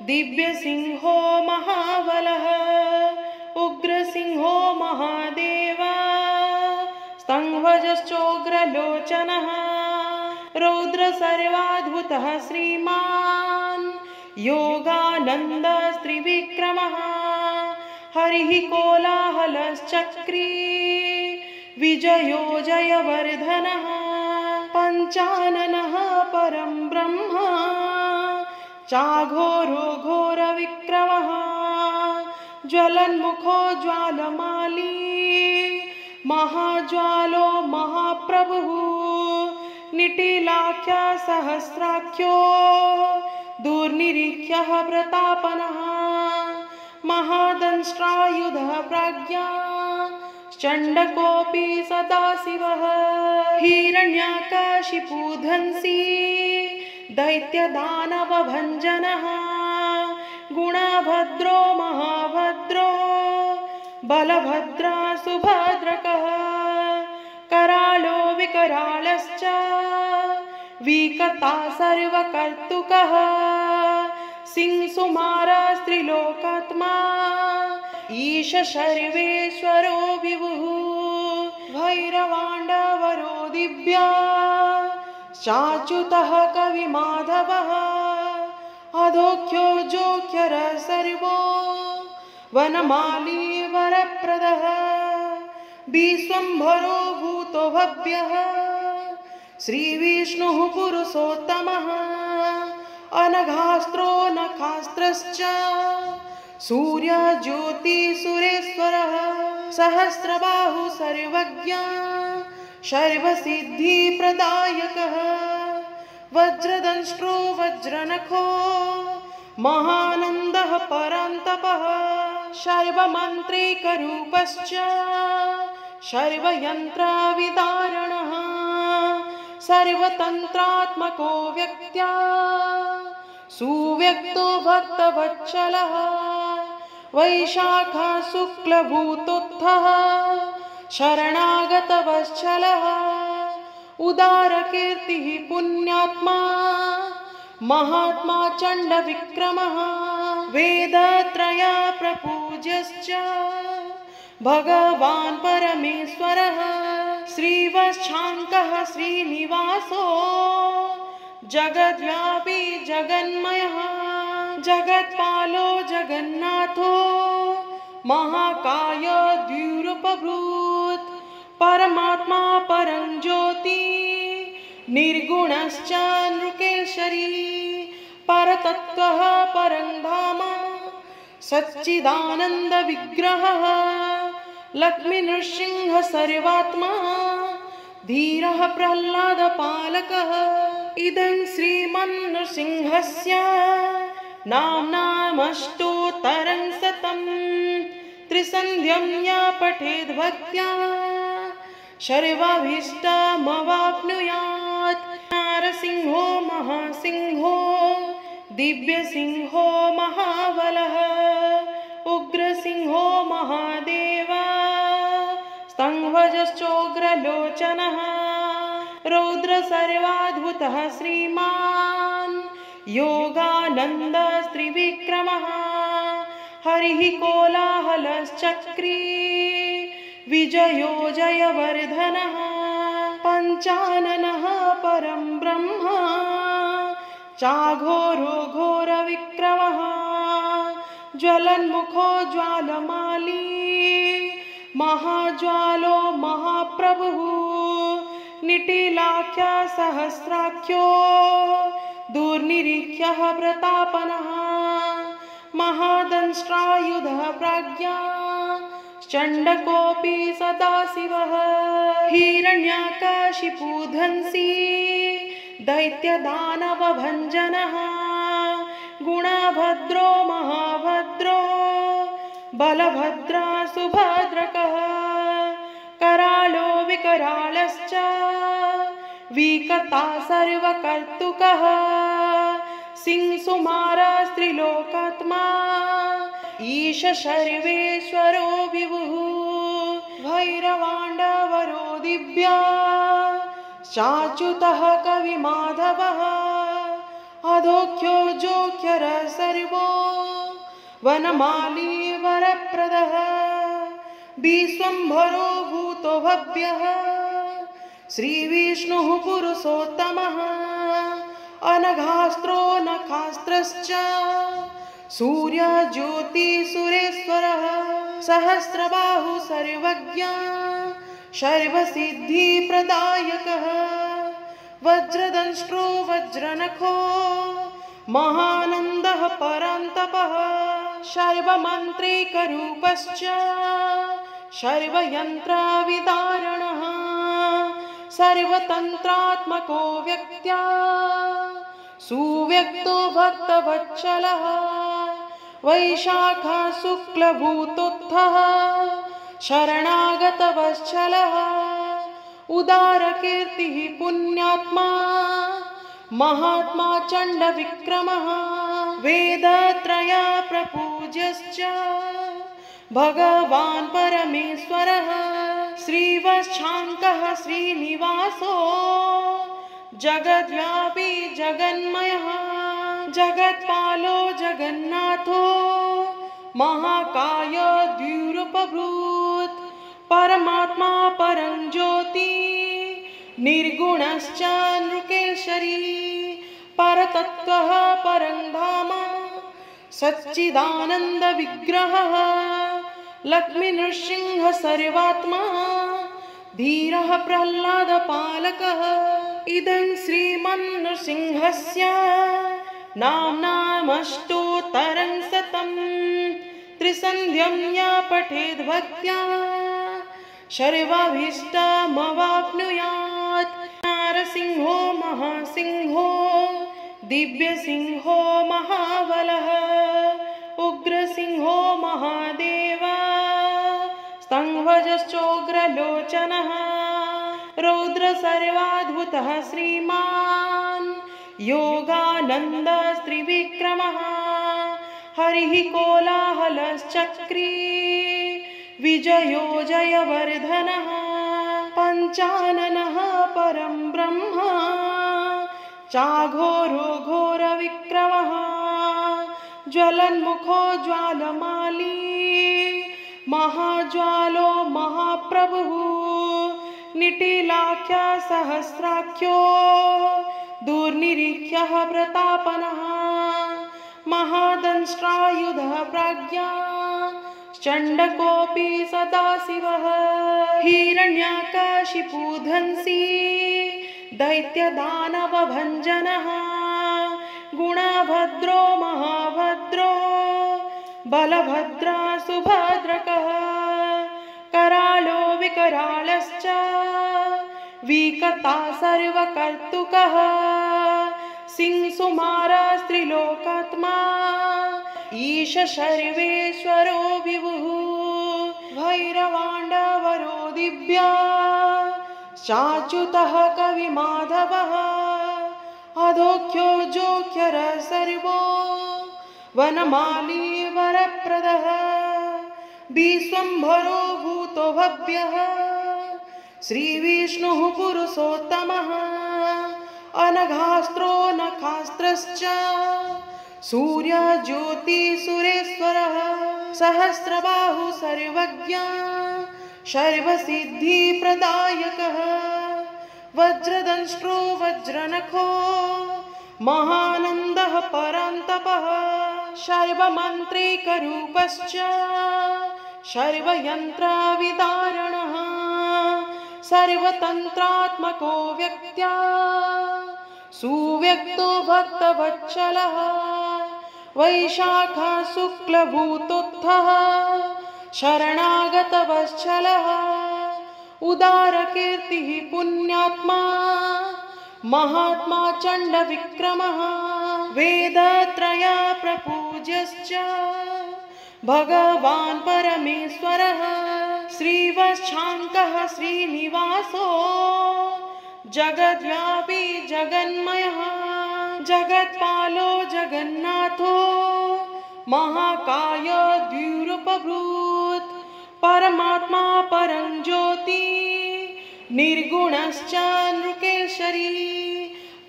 दिव्यसिंहो महाबलः उग्रसिंहो महादेवा स्तंभजश्चोग्रलोचनः रौद्रसर्वाद्भुतः श्रीमान् योगानन्दस्त्रिविक्रमः हरिः कोलाहलश्चक्री विजयो जयवर्धनः पञ्चाननः परं ब्रह्म चाघोरो घोरविक्रमः ज्वलन्मुखो ज्वालमाली महाज्वालो महाप्रभुः निटिलाख्या सहस्राख्यो दुर्निरीख्यः प्रतापनः महादंष्ट्रायुधः प्राज्ञा चण्डकोऽपि सदाशिवः हिरण्याकाशिपूधंसी दैत्यदानवभञ्जनः गुणभद्रो महाभद्रो बलभद्रा सुभद्रकः करालो विकरालश्च विकर्ता सर्वकर्तुकः सिंहसुमारस्त्रिलोकात्मा ईश सर्वेश्वरो विभुः भैरवाण्डवरो दिव्या चाच्युतः कविमाधवः अधोख्यो जोख्यर सर्वो वनमाली वरप्रदः विश्वम्भरो भूतो भव्यः श्रीविष्णुः पुरुषोत्तमः अनघास्त्रो नखास्त्रश्च सूर्यज्योतिसुरेश्वरः सहस्रबाहु सर्वज्ञ सर्वसिद्धिप्रदायकः वज्रदंष्ट्रो वज्रनखो महानन्दः परान्तपः सर्वमन्त्रिकरूपश्च सर्वयन्त्रविदारणः सर्वतन्त्रात्मको व्यक्त्या सुव्यक्तो भक्तवत्सलः वैशाखः शुक्लभूतोत्थः शरणागतवत्सलः उदारकीर्तिः पुण्यात्मा महात्मा चण्डविक्रमः वेदत्रय प्रपूज्यश्च भगवान् परमेश्वरः श्रीवत्साङ्कः श्रीनिवासो जगद्व्यापी जगन्मयः जगत्पालो जगन्नाथो महाकाय द्विरूपभूत् परमात्मा परं ज्योति निर्गुणश्च नृकेशरी परतत्त्वः परं धाम सच्चिदानन्द विग्रहः लक्ष्मीनृसिंह सर्वात्मा धीरः प्रह्लादपालकः इदं श्रीमन्नृसिंहस्य नाम्नामष्टोत्तरं शतं त्रिसन्ध्यं या पठेद् भक्त्या सर्वाभीष्टमवाप्नुयात् नारसिंहो महासिंहो दिव्यसिंहो महाबलः उग्रसिंहो महादेवा स्तंभजश्चोग्रलोचनः रौद्रसर्वाद्भुतः श्रीमान् योगानन्दस्त्रिविक्रमः हरिः कोलाहलश्चक्री विजयो जयवर्धनः पञ्चाननः परं ब्रह्म चाघोरो घोरविक्रमः ज्वलन्मुखो ज्वालमाली महाज्वालो महाप्रभुः निटिलाख्या सहस्राख्यो दुर्निरीख्यः प्रतापनः महादंष्ट्रायुधः प्राज्ञा चण्डकोऽपि सदाशिवः हिरण्याकाशिपूधंसी दैत्यदानवभञ्जनः गुणभद्रो महाभद्रो बलभद्रा सुभद्रकः करालो विकरालश्च विकर्ता सर्वकर्तुकः सिंहसुमारस्त्रिलोकात्मा ईश सर्वेश्वरो विभुः भैरवाण्डवरो दिव्या चाच्युतः कविमाधवः अधोख्यो जोख्यर सर्वो वनमाली वरप्रदः विश्वम्भरो भूतो भव्यः श्रीविष्णुः पुरुषोत्तमः अनघास्त्रो नखास्त्रश्च सूर्यज्योतिसुरेश्वरः सहस्रबाहु सर्वज्ञ सर्वसिद्धिप्रदायकः वज्रदंष्ट्रो वज्रनखो महानन्दः परन्तपः सर्वमन्त्रिकरूपश्च सर्वयन्त्रविदारणः सर्वतन्त्रात्मको व्यक्त्या सुव्यक्तो भक्तवत्सलः वैशाखः शुक्लभूतोत्थः शरणागतवत्सलः उदारकीर्तिः पुण्यात्मा महात्मा चण्डविक्रमः वेदत्रय प्रपूज्यश्च भगवान् परमेश्वरः श्रीवत्साङ्कः श्रीनिवासो जगद्व्यापी जगन्मयः जगत्पालो जगन्नाथो महाकाय द्व्यूरूपभूत् परमात्मा परं ज्योति निर्गुणश्च नृकेशरी परतत्त्वः परं धाम सच्चिदानन्दविग्रहः लक्ष्मीनृसिंहः सर्वात्मा धीरः प्रह्लादपालकः इदं श्रीमन्नृसिंहस्य नाम्नामष्टोत्तरं शतं त्रिसन्ध्यं या पठेद् भक्त्या सर्वाभीष्टमवाप्नुयात् नारसिंहो महासिंहो दिव्यसिंहो महाबलः उग्रसिंहो महादेव स्तंभजश्चोग्रलोचनः रौद्र सर्वाद्भुतः श्रीमान् योगानन्दस्त्रिविक्रमः हरिः कोलाहलश्चक्री विजयो जयवर्धनः पञ्चाननः परं ब्रह्म चाघोरो घोरविक्रमः ज्वलन्मुखो ज्वालमाली महाज्वालो महाप्रभुः निटिलाख्य सहस्राख्यो दुर्निरीख्यः प्रतापनः महादंष्ट्रायुधः प्राज्ञा चण्डकोऽपि सदाशिवः हिरण्याकशिपुधंसी दैत्यदानवभञ्जनः गुणभद्रो महाभद्रो बलभद्रा सुभद्रकः करालो विकरालश्च विकता सर्वकर्तुकः सिंहसुमारस्त्रिलोकात्मा ईश सर्वेश्वरो विभुः भैरवाण्डवरो दिव्या चाच्युतः कविमाधवः अधोख्यो जोख्यर सर्वो वनमाली वरप्रदः विश्वम्भरो भूतो भव्यः श्रीविष्णुः पुरुषोत्तमः अनघास्त्रो नखास्त्रश्च सूर्यज्योतिसुरेश्वरः सहस्रबाहु सर्वज्ञ सर्वसिद्धिप्रदायकः वज्रदंष्ट्रो वज्रनखो महानन्दः परन्तपः सर्वमन्त्रिकरूपश्च सर्वयन्त्रविदारणः सर्वतन्त्रात्मको व्यक्त्या सुव्यक्तो भक्तवत्सलः वैशाखः शुक्लभूतोत्थः शरणागतवत्सलः उदारकीर्तिः पुण्यात्मा महात्मा चण्डविक्रमः वेदत्रय प्रपूज्यश्च भगवान् परमेश्वरः श्रीवत्साङ्कः श्रीनिवासो जगद्व्यापी जगन्मयः जगत्पालो जगन्नाथो महाकाय द्व्यूरूपभूत् परमात्मा परं ज्योति निर्गुणश्च नृकेशरी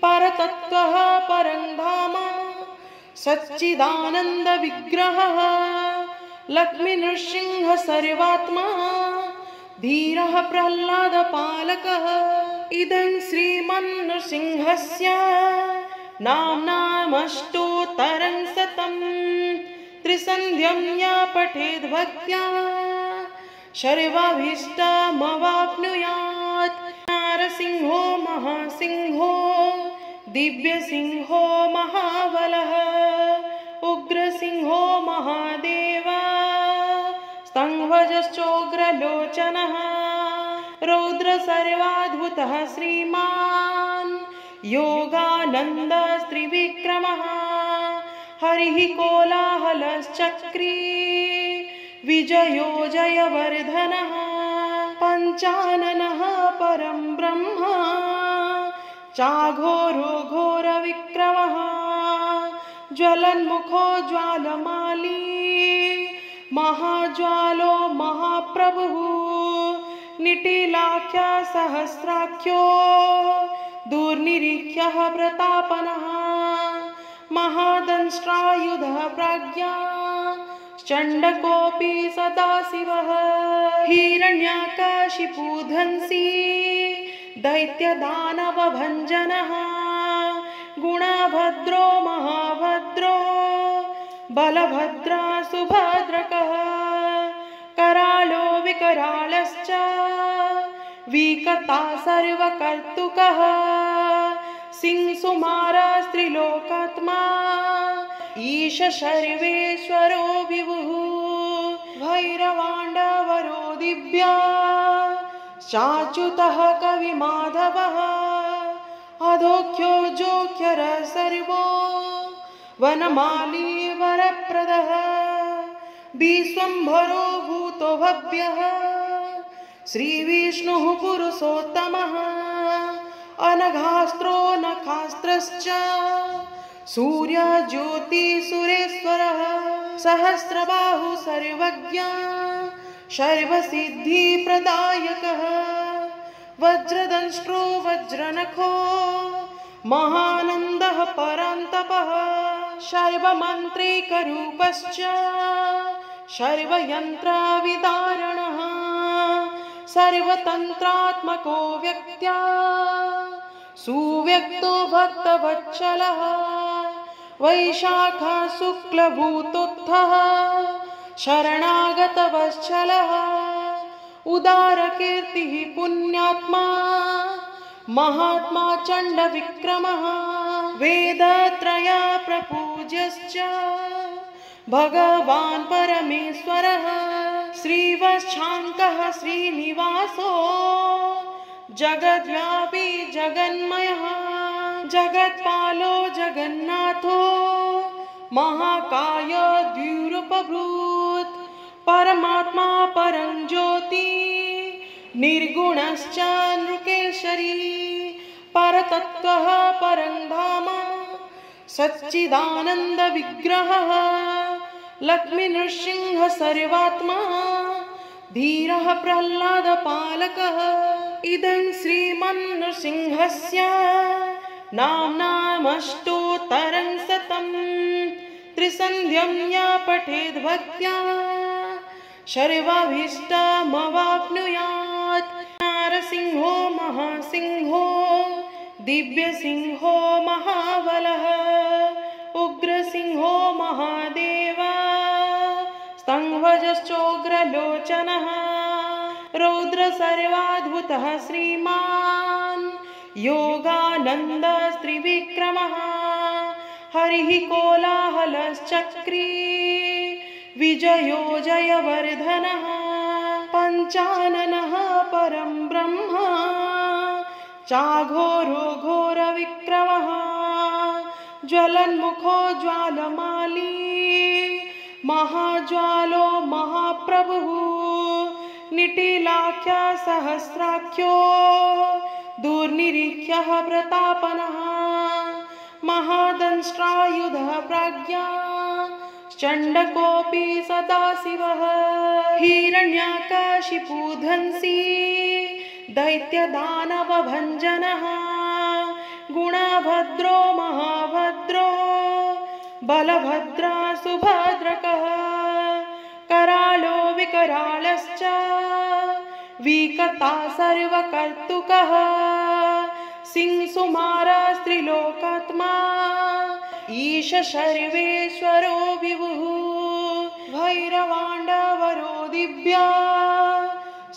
परतत्त्वः परं धाम सच्चिदानन्दविग्रहः लक्ष्मीनृसिंहः सर्वात्मा धीरः प्रह्लादपालकः। इदं श्रीमन्नृसिंहस्य नाम्नामष्टोत्तरं शतं त्रिसन्ध्यं या पठेद्भक्त्या सर्वाभीष्टमवाप्नुयात्। नारसिंहो महासिंहो दिव्यसिंहो महाबलः उग्रसिंहो महादेवा स्तंभजश्चोग्रलोचनः रौद्र सर्वाद्भुतः श्रीमान् योगानन्दस्त्रिविक्रमः हरिः कोलाहलश्चक्री विजयो जयवर्धनः पञ्चाननः परं ब्रह्म चाघोरो घोरविक्रमः ज्वलन्मुखो ज्वालमाली महाज्वालो महाप्रभुः निटिलाख्या सहस्राख्यो दुर्निरीख्यः प्रतापनः महादंष्ट्रायुधः प्राज्ञा चण्डकोऽपि सदाशिवः हिरण्याकाशिपूधंसी दैत्यदानवभञ्जनः गुणभद्रो महाभद्रो बलभद्रा सुभद्रकः करालो विकरालश्च विकता सर्वकर्तुकः सिंहसुमारस्त्रिलोकात्मा ईश सर्वेश्वरो विभुः भैरवाण्डवरो दिव्या चाच्युतः कविमाधवः अधोख्यो जोख्यर सर्वो वनमाली वरप्रदः विश्वम्भरो भूतो भव्यः श्रीविष्णुः पुरुषोत्तमः अनघास्त्रो नखास्त्रश्च सूर्यज्योतिसुरेश्वरः सहस्रबाहु सर्वज्ञ सर्वसिद्धिप्रदायकः वज्रदंष्ट्रो वज्रनखो महानन्दः परान्तपः सर्वमन्त्रिकरूपश्च सर्वयन्त्रविदारणः सर्वतन्त्रात्मको व्यक्त्या सुव्यक्तो भक्तवत्सलः वैशाखः शुक्लभूतोत्थः शरणागतवत्सलः उदारकीर्तिः पुण्यात्मा महात्मा चण्डविक्रमः वेदत्रय प्रपूज्यश्च भगवान् परमेश्वरः श्रीवत्साङ्कः श्रीनिवासो जगद्व्यापी जगन्मयः जगत्पालो जगन्नाथो महाकाय द्व्यूरूपभूत् परमात्मा परं ज्योति निर्गुणश्च नृकेशरी परतत्त्वः परं धाम सच्चिदानन्दविग्रहः लक्ष्मीनृसिंहः सर्वात्मा धीरः प्रह्लादपालकः। इदं श्रीमन्नृसिंहस्य नाम्नामष्टोत्तरं शतं त्रिसन्ध्यं या पठेद्भक्त्या सर्वाभीष्टमवाप्नुयात्। नारसिंहो महासिंहो दिव्यसिंहो महाबलः उग्रसिंहो महादेवा स्तंभजश्चोग्रलोचनः रौद्र सर्वाद्भुतः श्रीमान् योगानन्दस्त्रिविक्रमः हरिः कोलाहलश्चक्री विजयो जयवर्धनः पञ्चाननः परं ब्रह्म चाघोरो घोरविक्रमः ज्वलन्मुखो ज्वालमाली महाज्वालो महाप्रभुः निटिलाख्या सहस्राख्यो दुर्निरीख्यः प्रतापनः महादंष्ट्रायुधः प्राज्ञा चण्डकोऽपि सदाशिवः हिरण्याकाशिपूधंसी दैत्यदानवभञ्जनः गुणभद्रो गुणभद्रो महाभद्रो बलभद्रा सुभद्रकः करालो विकरालश्च विकर्ता सर्वकर्तुकः सिंहसुमारस्त्रिलोकात्मा ईश सर्वेश्वरो विभुः भैरवाण्डवरो दिव्या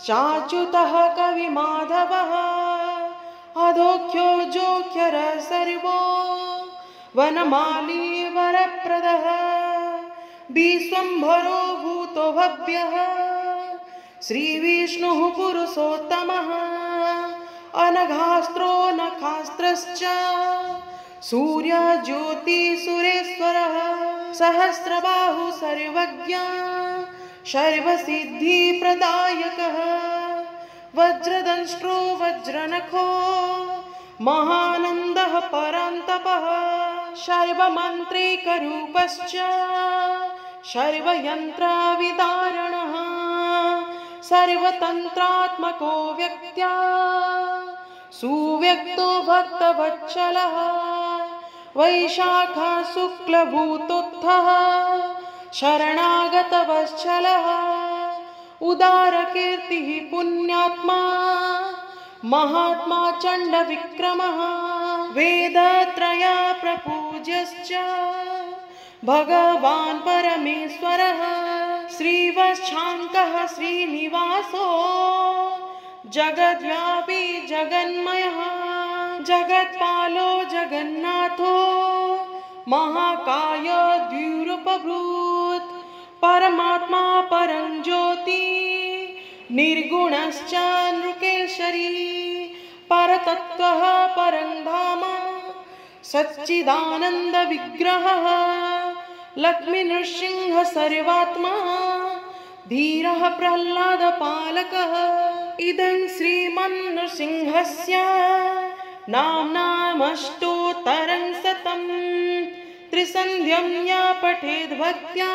चाच्युतः कविमाधवः अधोख्यो जोख्यर सर्वो वनमाली वरप्रदः विश्वम्भरो भूतो भव्यः श्रीविष्णुः पुरुषोत्तमः अनघास्त्रो नखास्त्रश्च सूर्यज्योतिसुरेश्वरः सहस्रबाहु सर्वज्ञ सर्वसिद्धिप्रदायकः वज्रदंष्ट्रो वज्रनखो महानन्दः परन्तपः सर्वमन्त्रिकरूपश्च सर्वयन्त्रविदारणः सर्वतन्त्रात्मको व्यक्त्या सुव्यक्तो भक्तवत्सलः वैशाखः शुक्लभूतोत्थः शरणागतवत्सलः उदारकीर्तिः पुण्यात्मा महात्मा चण्डविक्रमः वेदत्रया प्रपूज्यश्च भगवान् परमेश्वरः श्रीवत्साङ्कः श्रीनिवासो जगद्व्यापी जगन्मयः जगत्पालो जगन्नाथो महाकाय द्विरूपभूत् परमात्मा परं ज्योति निर्गुणश्च नृकेशरी परतत्त्वः परं धाम सच्चिदानन्द विग्रहः लक्ष्मीनृसिंह सर्वात्मा धीरः प्रह्लादपालकः इदं श्रीमन्नृसिंहस्य नाम्नामष्टोत्तरं शतं त्रिसन्ध्यं या पठेद् भक्त्या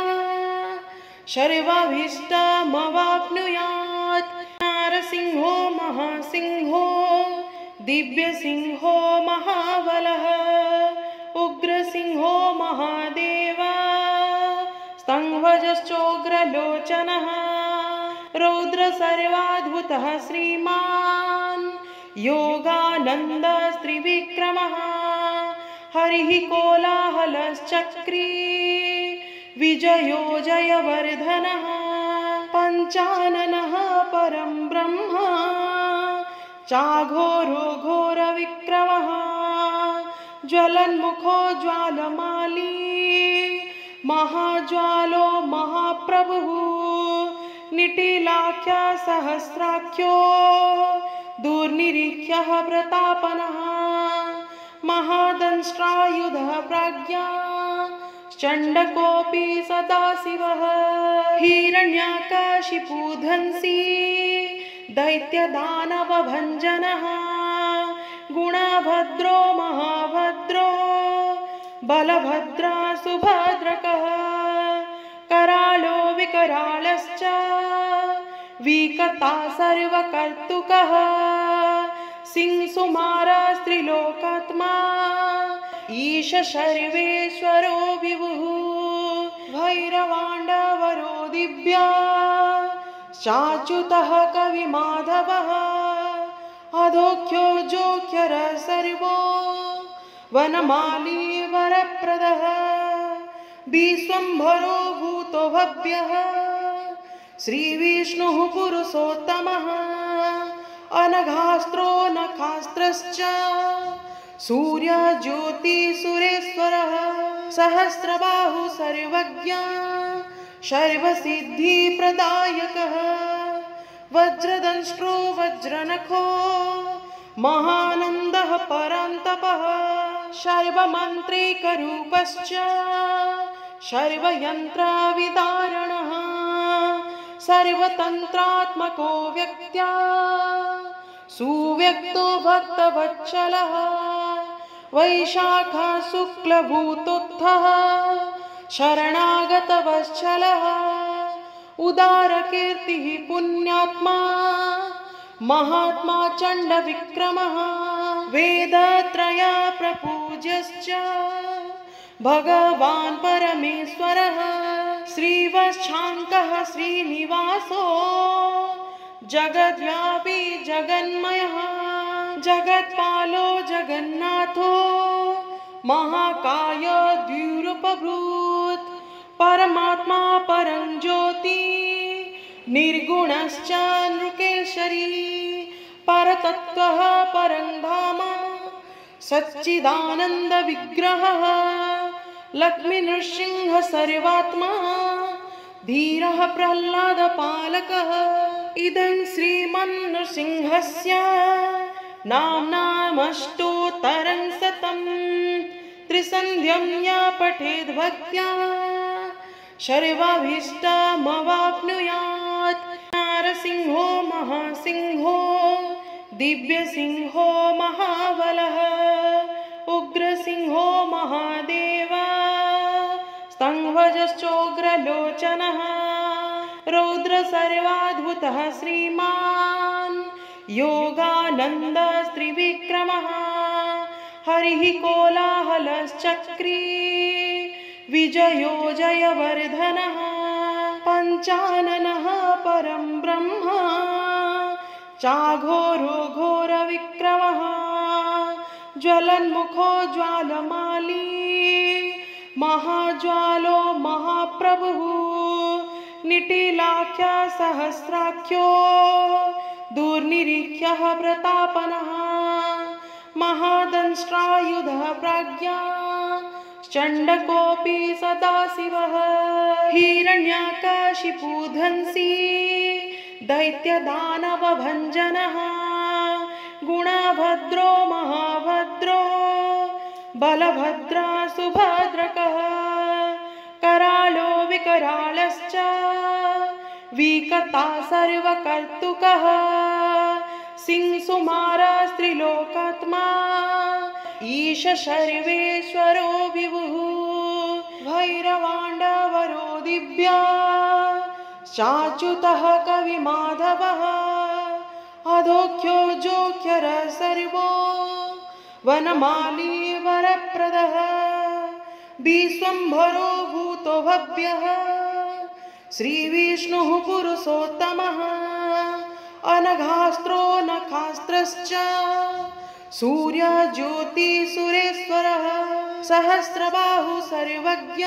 सर्वाभीष्टमवाप्नुयात् नारसिंहो महासिंहो दिव्यसिंहो महाबलः उग्रसिंहो महादेव स्तंभजश्चोग्रलोचनः रौद्र सर्वाद्भुतः श्रीमान् योगानन्दस्त्रिविक्रमः हरिः कोलाहलश्चक्री विजयो जयवर्धनः पञ्चाननः परं ब्रह्म चाघोरो घोरविक्रमः ज्वलन्मुखो ज्वालमाली महाज्वालो महाप्रभुः निटिलाख्य सहस्राख्यो दुर्निरीख्यः प्रतापनः महादंष्ट्रायुधः प्राज्ञा चण्डकोऽपि सदाशिवः हिरण्याकाशिपूधंसी दैत्यदानवभञ्जनः गुणभद्रो महाभद्रो बलभद्रा सुभद्रकः करालो विकरालश्च विकर्ता सर्वकर्तुकः सिंहसुमारस्त्रिलोकात्मा ईश सर्वेश्वरो विभुः भैरवाण्डवरो दिव्या चाच्युतः कविमाधवः अधोख्यो जोख्यर सर्वो वनमाली वरप्रदः विश्वम्भरो भूतो भव्यः श्रीविष्णुः पुरुषोत्तमः अनघास्त्रो नखास्त्रश्च सूर्यज्योतिसुरेश्वरः सहस्रबाहु सर्वज्ञ सर्वसिद्धिप्रदायकः वज्रदंष्ट्रो वज्रनखो महानन्दः परन्तपः सर्वमन्त्रिकरूपश्च सर्वयन्त्रविदारणः सर्वतन्त्रात्मको व्यक्त्या सुव्यक्तो भक्तवत्सलः वैशाखः शुक्लभूतोत्थः शरणागतवत्सलः उदारकीर्तिः पुण्यात्मा महात्मा चण्डविक्रमः वेदत्रया वेदत्रया प्रपूज्यश्च भगवान् परमेश्वरः श्रीवच्छाङ्कः श्रीनिवासो जगद्व्यापी जगन्मयः जगत्पालो जगन्नाथो महाकाय द्व्युरूपभूत् परमात्मा परं ज्योति निर्गुणश्च नृकेशरी परतत्त्वः परं धाम सच्चिदानन्द विग्रहः लक्ष्मीनृसिंह सर्वात्मा धीरः प्रह्लादपालकः इदं श्रीमन्नृसिंहस्य नाम्नामष्टोत्तरं शतं त्रिसन्ध्यं या पठेद् भक्त्या सर्वाभीष्टमवाप्नुयात्। नारसिंहो महासिंहो दिव्यसिंहो महाबलः उग्रसिंहो महादेव स्तंभजश्चोग्रलोचनः रौद्र सर्वाद्भुतः श्रीमान् योगानन्द त्रिविक्रमः हरिः कोलाहलश्चक्री विजयो जयवर्धनः पञ्चाननः परं ब्रह्म चाघोरो घोरविक्रमः ज्वलन्मुखो ज्वालमाली महाज्वालो महाप्रभुः निटिलाख्य सहस्राख्यो दुर्निरीख्यः प्रतापनः महादंष्ट्रायुधः प्राज्ञा चण्डकोऽपि सदाशिवः हिरण्याकाशिपूधंसी दैत्यदानवभञ्जनः गुणभद्रो महाभद्रो बलभद्रा सुभद्रकः करालो विकरालश्च विकता सर्वकर्तुकः सिंहसुमारस्त्रिलोकात्मा ईश सर्वेश्वरो विभुः भैरवाण्डवरो दिव्या चाच्युतः कविमाधवः अधोख्यो जोख्यर सर्वो वनमाली वरप्रदः विश्वम्भरो भूतो भव्यः श्रीविष्णुः पुरुषोत्तमः अनघास्त्रो नखास्त्रश्च सूर्यज्योतिसुरेश्वरः सहस्रबाहुः सर्वज्ञ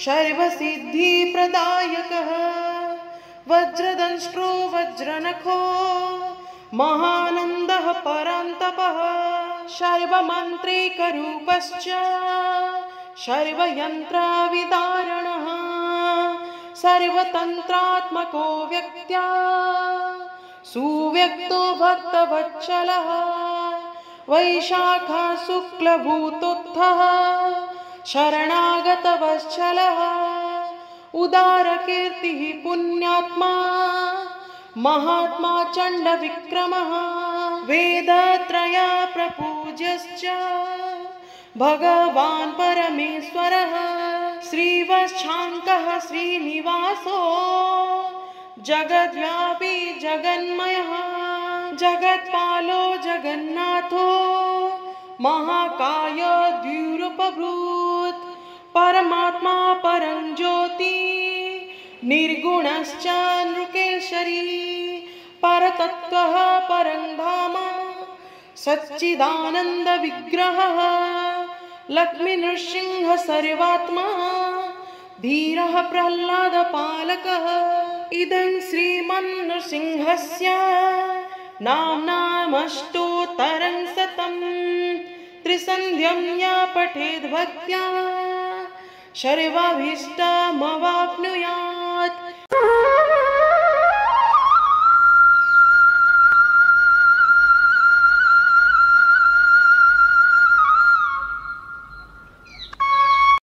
सर्वसिद्धिप्रदायकः वज्रदंष्ट्रो वज्रनखो महानन्दः परान्तपः सर्वमन्त्रिकरूपश्च सर्वयन्त्रविदारणः सर्वतन्त्रात्मको व्यक्त्या सुव्यक्तो भक्तवत्सलः वैशाखः शुक्लभूतोत्थः शरणागतवत्सलः उदारकीर्तिः पुण्यात्मा महात्मा चण्डविक्रमः वेदत्रया प्रपूज्यश्च भगवान् परमेश्वरः श्रीवच्छाङ्कः श्रीनिवासो जगद्व्यापी जगन्मयः जगत्पालो जगन्नाथो महाकाय द्व्युरूपभूत् परमात्मा परं ज्योति निर्गुणश्च नृकेशरी परतत्त्वः परं धाम सच्चिदानन्द विग्रहः लक्ष्मीनृसिंह सर्वात्मा धीरः प्रह्लादपालकः इदं श्रीमन्नृसिंहस्य नाम्नामष्टोत्तरं शतं त्रिसन्ध्यं या पठेद् भक्त्या सर्वाभीष्टमवाप्नुयात्।